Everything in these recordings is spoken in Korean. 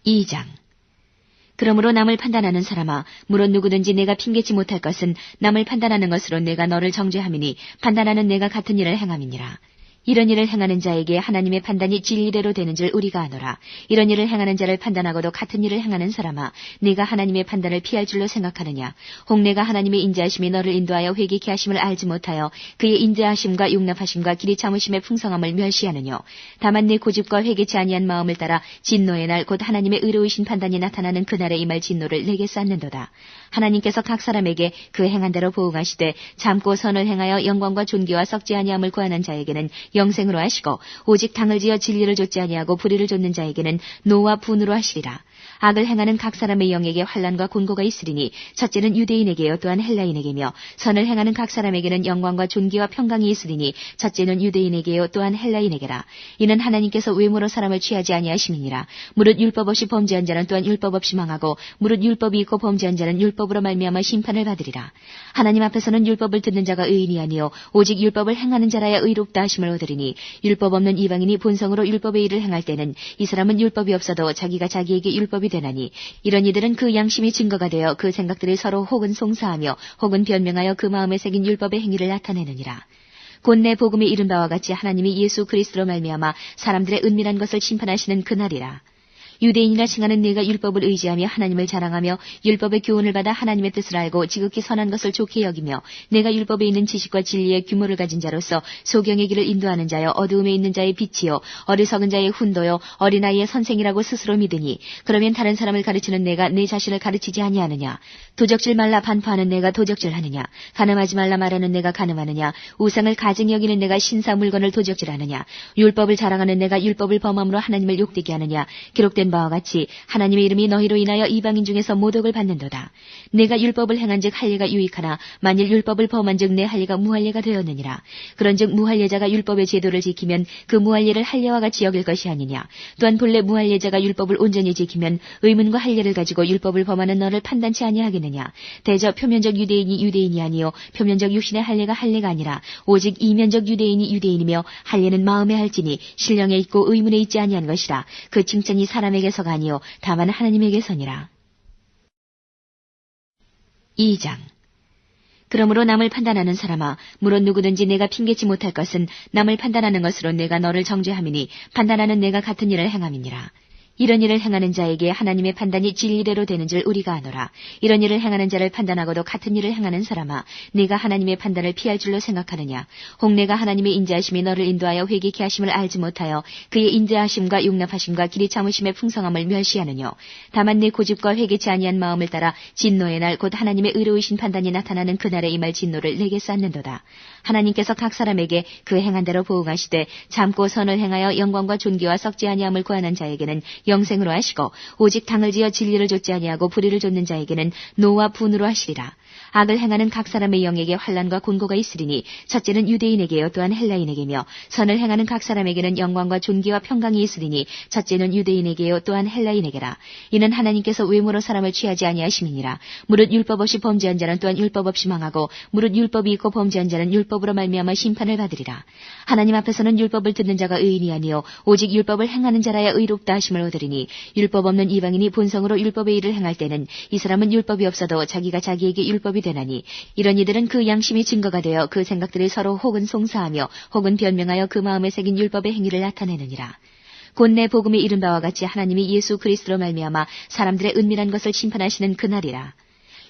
2장. 그러므로 남을 판단하는 사람아, 물론 누구든지 내가 핑계치 못할 것은 남을 판단하는 것으로 내가 너를 정죄함이니 판단하는 내가 같은 일을 행함이니라. 이런 일을 행하는 자에게 하나님의 판단이 진리대로 되는 줄 우리가 아노라. 이런 일을 행하는 자를 판단하고도 같은 일을 행하는 사람아, 네가 하나님의 판단을 피할 줄로 생각하느냐? 혹 내가 하나님의 인자하심이 너를 인도하여 회개케 하심을 알지 못하여 그의 인자하심과 용납하심과 길이 참으심의 풍성함을 멸시하느뇨? 다만 내 고집과 회개치 아니한 마음을 따라 진노의 날 곧 하나님의 의로우신 판단이 나타나는 그날에 임할 진노를 내게 쌓는도다. 하나님께서 각 사람에게 그 행한 대로 보응하시되 참고 선을 행하여 영광과 존귀와 썩지 아니함을 구하는 자에게는 영생으로 하시고 오직 당을 지어 진리를 좇지 아니하고 불의를 좇는 자에게는 노와 분으로 하시리라. 악을 행하는 각 사람의 영에게 환난과 곤고가 있으리니 첫째는 유대인에게요 또한 헬라인에게며 선을 행하는 각 사람에게는 영광과 존귀와 평강이 있으리니 첫째는 유대인에게요 또한 헬라인에게라. 이는 하나님께서 외모로 사람을 취하지 아니하심이니라. 무릇 율법 없이 범죄한 자는 또한 율법 없이 망하고 무릇 율법이 있고 범죄한 자는 율법으로 말미암아 심판을 받으리라. 하나님 앞에서는 율법을 듣는 자가 의인이 아니요 오직 율법을 행하는 자라야 의롭다 하심을 얻으리니 율법 없는 이방인이 본성으로 율법의 일을 행할 때는 이 사람은 율법이 없어도 자기가 자기에게 율법이 되나니 이런 이들은 그 양심이 증거가 되어 그 생각들이 서로 혹은 송사하며 혹은 변명하여 그 마음에 새긴 율법의 행위를 나타내느니라. 곧 내 복음이 이른 바와 같이 하나님이 예수 그리스도로 말미암아 사람들의 은밀한 것을 심판하시는 그날이라. 유대인이라 칭하는 네가 율법을 의지하며 하나님을 자랑하며 율법의 교훈을 받아 하나님의 뜻을 알고 지극히 선한 것을 좋게 여기며 내가 율법에 있는 지식과 진리의 규모를 가진 자로서 소경의 길을 인도하는 자여 어두움에 있는 자의 빛이요 어리석은 자의 훈도요 어린아이의 선생이라고 스스로 믿으니 그러면 다른 사람을 가르치는 내가 내 자신을 가르치지 아니하느냐? 도적질 말라 반포하는 내가 도적질하느냐? 간음하지 말라 말하는 내가 간음하느냐? 우상을 가증히 여기는 내가 신사 물건을 도적질하느냐? 율법을 자랑하는 내가 율법을 범함으로 하나님을 욕되게 하느냐? 기록된 바와 같이 하나님의 이름이 너희로 인하여 이방인 중에서 모독을 받는도다. 내가 율법을 행한즉 할례가 유익하나 만일 율법을 범한즉 내 할례가 무할례가 되었느니라. 그런즉 무할례자가 율법의 제도를 지키면 그 무할례를 할례와 같이 여길 것이 아니냐. 또한 본래 무할례자가 율법을 온전히 지키면 의문과 할례를 가지고 율법을 범하는 너를 판단치 아니하겠느냐. 대저 표면적 유대인이 유대인이 아니요 표면적 육신의 할례가 할례가 아니라 오직 이면적 유대인이 유대인이며 할례는 마음에 할지니 신령에 있고 의문에 있지 아니한 것이라. 그 칭찬이 사람에게서가 아니요 다만 하나님에게서니라. 2장. 그러므로 남을 판단하는 사람아, 물론 누구든지 내가 핑계치 못할 것은 남을 판단하는 것으로 내가 너를 정죄함이니 판단하는 내가 같은 일을 행함이니라. 이런 일을 행하는 자에게 하나님의 판단이 진리대로 되는 줄 우리가 아노라. 이런 일을 행하는 자를 판단하고도 같은 일을 행하는 사람아, 네가 하나님의 판단을 피할 줄로 생각하느냐? 혹 내가 하나님의 인자하심이 너를 인도하여 회개케 하심을 알지 못하여 그의 인자하심과 용납하심과 길이 참으심의 풍성함을 멸시하느뇨? 다만 내 고집과 회개치 아니한 마음을 따라 진노의 날 곧 하나님의 의로우신 판단이 나타나는 그날에 임할 진노를 내게 쌓는도다. 하나님께서 각 사람에게 그 행한 대로 보응하시되 참고 선을 행하여 영광과 존귀와 썩지 아니함을 구하는 자에게는 영생으로 하시고 오직 당을 지어 진리를 좇지 아니하고 불의를 좇는 자에게는 노와 분으로 하시리라. 악을 행하는 각 사람의 영에게 환난과 곤고가 있으리니 첫째는 유대인에게요 또한 헬라인에게며 선을 행하는 각 사람에게는 영광과 존귀와 평강이 있으리니 첫째는 유대인에게요 또한 헬라인에게라. 이는 하나님께서 외모로 사람을 취하지 아니하심이니라. 무릇 율법 없이 범죄한 자는 또한 율법 없이 망하고 무릇 율법이 있고 범죄한 자는 율법으로 말미암아 심판을 받으리라. 하나님 앞에서는 율법을 듣는 자가 의인이 아니요 오직 율법을 행하는 자라야 의롭다 하심을 얻으리니 율법 없는 이방인이 본성으로 율법의 일을 행할 때는 이 사람은 율법이 없어도 자기가 자기에게 율법이 되나니 이런 이들은 그 양심이 증거가 되어 그 생각들이 서로 혹은 송사하며 혹은 변명하여 그 마음에 새긴 율법의 행위를 나타내느니라. 곧 내 복음이 이른 바와 같이 하나님이 예수 그리스도로 말미암아 사람들의 은밀한 것을 심판하시는 그날이라.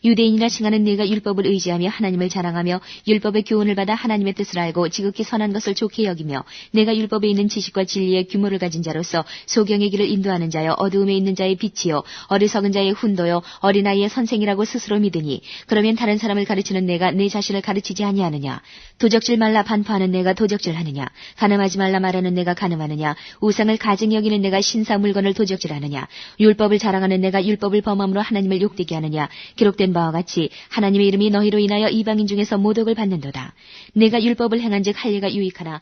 유대인이라 칭하는 네가 율법을 의지하며 하나님을 자랑하며 율법의 교훈을 받아 하나님의 뜻을 알고 지극히 선한 것을 좋게 여기며 내가 율법에 있는 지식과 진리의 규모를 가진 자로서 소경의 길을 인도하는 자여 어두움에 있는 자의 빛이요 어리석은 자의 훈도요 어린아이의 선생이라고 스스로 믿으니 그러면 다른 사람을 가르치는 내가 내 자신을 가르치지 아니하느냐? 도적질 말라 반포하는 내가 도적질하느냐? 간음하지 말라 말하는 내가 간음하느냐? 우상을 가증히 여기는 내가 신사 물건을 도적질하느냐? 율법을 자랑하는 내가 율법을 범함으로 하나님을 욕되게 하느냐? 기록된 바와 같이 하나님의 이름이 너희로 인하여 이방인 중에서 모독을 받는도다. 내가 율법을 행한즉 할례가 유익하나